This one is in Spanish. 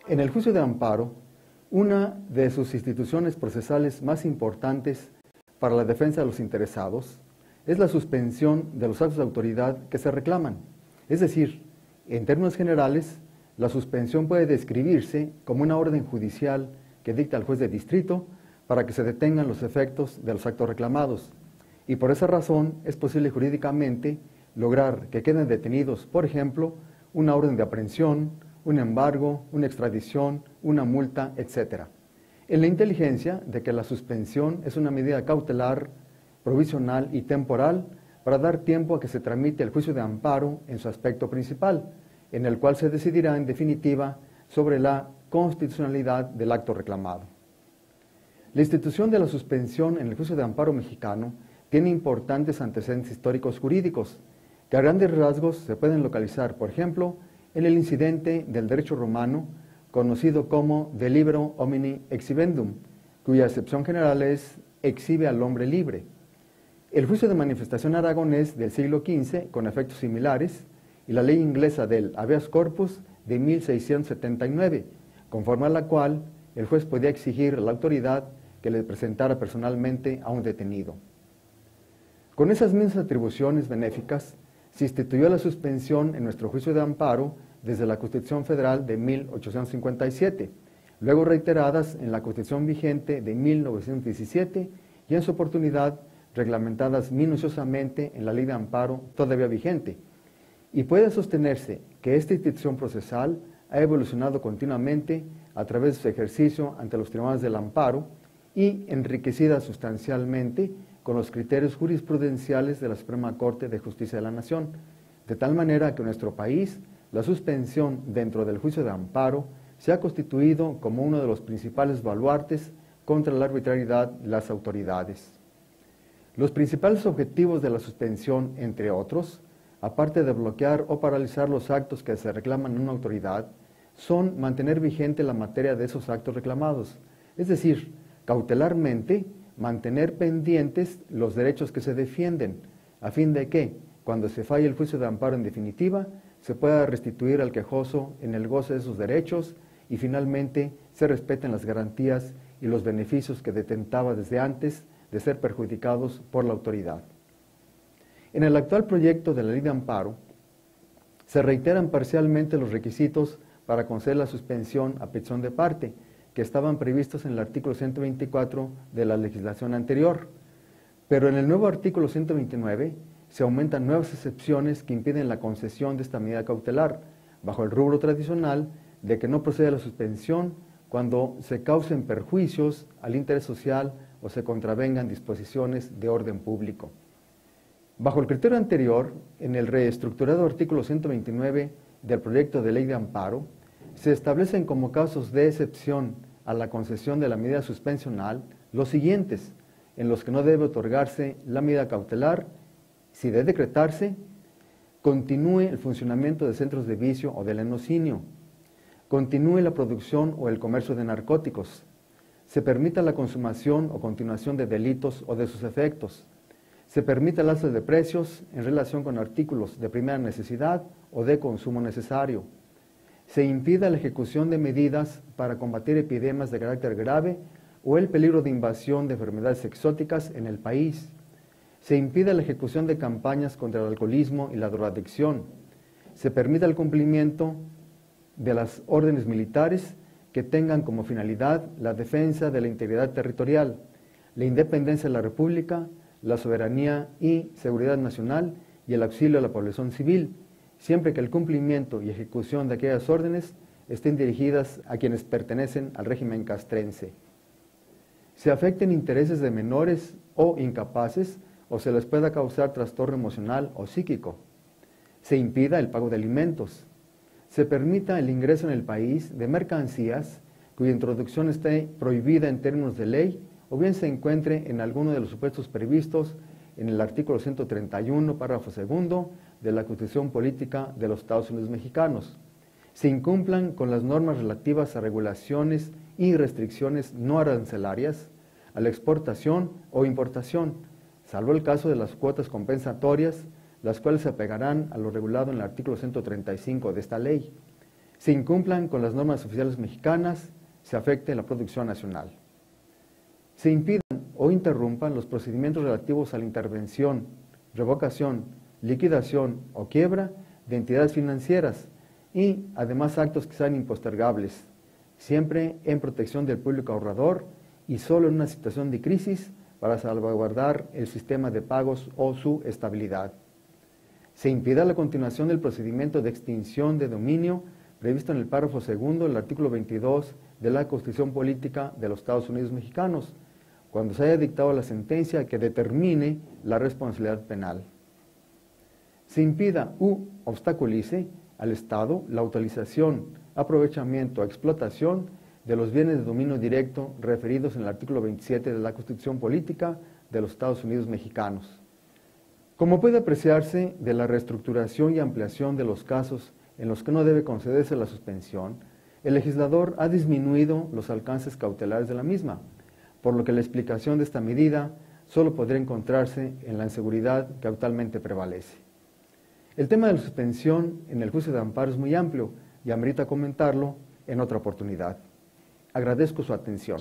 En el juicio de amparo, una de sus instituciones procesales más importantes para la defensa de los interesados es la suspensión de los actos de autoridad que se reclaman. Es decir, en términos generales, la suspensión puede describirse como una orden judicial que dicta el juez de distrito para que se detengan los efectos de los actos reclamados. Y por esa razón es posible jurídicamente lograr que queden detenidos, por ejemplo, una orden de aprehensión, un embargo, una extradición, una multa, etc. En la inteligencia de que la suspensión es una medida cautelar, provisional y temporal para dar tiempo a que se tramite el juicio de amparo en su aspecto principal, en el cual se decidirá en definitiva sobre la constitucionalidad del acto reclamado. La institución de la suspensión en el juicio de amparo mexicano tiene importantes antecedentes históricos jurídicos que a grandes rasgos se pueden localizar, por ejemplo, en el incidente del derecho romano conocido como de libero homini exhibendum, cuya acepción general es exhibe al hombre libre. El juicio de manifestación aragonés del siglo XV, con efectos similares, y la ley inglesa del habeas corpus de 1679, conforme a la cual el juez podía exigir a la autoridad que le presentara personalmente a un detenido. Con esas mismas atribuciones benéficas, se instituyó la suspensión en nuestro juicio de amparo desde la Constitución Federal de 1857, luego reiteradas en la Constitución vigente de 1917 y en su oportunidad reglamentadas minuciosamente en la Ley de Amparo todavía vigente. Y puede sostenerse que esta institución procesal ha evolucionado continuamente a través de su ejercicio ante los tribunales del amparo y enriquecida sustancialmente con los criterios jurisprudenciales de la Suprema Corte de Justicia de la Nación, de tal manera que en nuestro país la suspensión dentro del juicio de amparo se ha constituido como uno de los principales baluartes contra la arbitrariedad de las autoridades. Los principales objetivos de la suspensión, entre otros, aparte de bloquear o paralizar los actos que se reclaman en una autoridad, son mantener vigente la materia de esos actos reclamados, es decir, cautelarmente mantener pendientes los derechos que se defienden, a fin de que, cuando se falle el juicio de amparo en definitiva, se pueda restituir al quejoso en el goce de sus derechos y finalmente se respeten las garantías y los beneficios que detentaba desde antes de ser perjudicados por la autoridad. En el actual proyecto de la Ley de Amparo, se reiteran parcialmente los requisitos para conceder la suspensión a petición de parte, que estaban previstos en el artículo 124 de la legislación anterior. Pero en el nuevo artículo 129 se aumentan nuevas excepciones que impiden la concesión de esta medida cautelar, bajo el rubro tradicional de que no procede la suspensión cuando se causen perjuicios al interés social o se contravengan disposiciones de orden público. Bajo el criterio anterior, en el reestructurado artículo 129 del proyecto de Ley de Amparo, se establecen como casos de excepción a la concesión de la medida suspensional los siguientes, en los que no debe otorgarse la medida cautelar si de decretarse continúe el funcionamiento de centros de vicio o de lenocinio, continúe la producción o el comercio de narcóticos, se permita la consumación o continuación de delitos o de sus efectos, se permita el alza de precios en relación con artículos de primera necesidad o de consumo necesario, se impida la ejecución de medidas para combatir epidemias de carácter grave o el peligro de invasión de enfermedades exóticas en el país, se impida la ejecución de campañas contra el alcoholismo y la drogadicción, se permita el cumplimiento de las órdenes militares que tengan como finalidad la defensa de la integridad territorial, la independencia de la República, la soberanía y seguridad nacional y el auxilio a la población civil, siempre que el cumplimiento y ejecución de aquellas órdenes estén dirigidas a quienes pertenecen al régimen castrense. Se afecten intereses de menores o incapaces o se les pueda causar trastorno emocional o psíquico. Se impida el pago de alimentos. Se permita el ingreso en el país de mercancías cuya introducción esté prohibida en términos de ley o bien se encuentre en alguno de los supuestos previstos en el artículo 131, párrafo segundo, de la Constitución Política de los Estados Unidos Mexicanos. Se incumplan con las normas relativas a regulaciones y restricciones no arancelarias, a la exportación o importación, salvo el caso de las cuotas compensatorias, las cuales se apegarán a lo regulado en el artículo 135 de esta ley. Se incumplan con las normas oficiales mexicanas, se afecte la producción nacional. Se impidan o interrumpan los procedimientos relativos a la intervención, revocación, liquidación o quiebra de entidades financieras y además actos que sean impostergables, siempre en protección del público ahorrador y solo en una situación de crisis para salvaguardar el sistema de pagos o su estabilidad. Se impida la continuación del procedimiento de extinción de dominio previsto en el párrafo segundo del artículo 22 de la Constitución Política de los Estados Unidos Mexicanos, cuando se haya dictado la sentencia que determine la responsabilidad penal. Se impida u obstaculice al Estado la utilización, aprovechamiento o explotación de los bienes de dominio directo referidos en el artículo 27 de la Constitución Política de los Estados Unidos Mexicanos. Como puede apreciarse de la reestructuración y ampliación de los casos en los que no debe concederse la suspensión, el legislador ha disminuido los alcances cautelares de la misma, por lo que la explicación de esta medida solo podría encontrarse en la inseguridad que actualmente prevalece. El tema de la suspensión en el juicio de amparo es muy amplio y amerita comentarlo en otra oportunidad. Agradezco su atención.